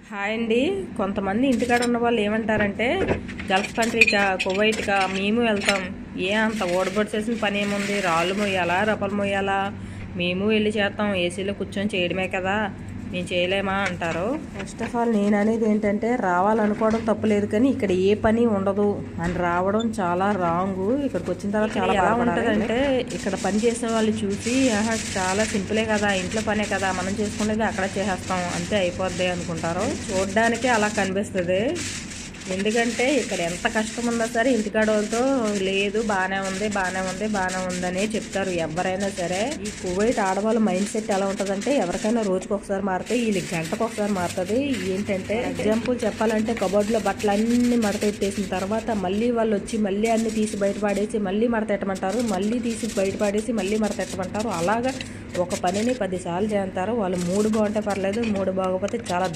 Hi అండి. కొంతమంది ఇంటికాడ ఉన్న వాళ్ళు ఏమంటారంటే గల్ఫ్ కంట్రీకా కువైట్కా మేము వెళ్తాం, అంత ఓడబొడిసేసిన పని ఏముంది, రాళ్ళు మొయ్యాలా రప్పలు మొయ్యాలా, మేము వెళ్ళి చేస్తాం, ఏసీలో కూర్చొని చేయడమే కదా, మేము చేయలేమా అంటారు. ఫస్ట్ ఆఫ్ ఆల్ నేను అనేది ఏంటంటే రావాలనుకోవడం తప్పులేదు, కానీ ఇక్కడ ఏ పని ఉండదు అని రావడం చాలా రాంగు. ఇక్కడికి వచ్చిన తర్వాత చాలా ఎలా ఉంటుందంటే ఇక్కడ పని చేసిన వాళ్ళు చూసి చాలా సింపులే కదా, ఇంట్లో పనే కదా, మనం చేసుకునేది అక్కడ చేసేస్తాం అంతే అయిపోద్ది అనుకుంటారు. చూడడానికి అలా కనిపిస్తుంది, ఎందుకంటే ఇక్కడ ఎంత కష్టం ఉన్నా సరే ఇంటికాడ వాళ్ళతో లేదు బాగానే ఉంది బాగానే ఉంది బాగానే ఉందనే చెప్తారు ఎవరైనా సరే. ఈ కువైట్ ఆడవాళ్ళ మైండ్ సెట్ ఎలా ఉంటుందంటే ఎవరికైనా రోజుకి ఒకసారి మారితే వీళ్ళకి గంటకు ఒకసారి మారుతుంది. ఏంటంటే ఎగ్జాంపుల్ చెప్పాలంటే కబోర్డ్లో బట్టలు అన్ని మడతెట్టేసిన తర్వాత మళ్ళీ వాళ్ళు వచ్చి మళ్ళీ అన్ని తీసి బయటపడేసి మళ్ళీ మడతెట్టమంటారు, మళ్ళీ తీసి బయటపడేసి మళ్ళీ మడతెట్టమంటారు. అలాగా ఒక పనిని 10 సార్లు చేస్తారు. వాళ్ళు మూడు బాగుంటే పర్లేదు, మూడు బాగోకపోతే చాలా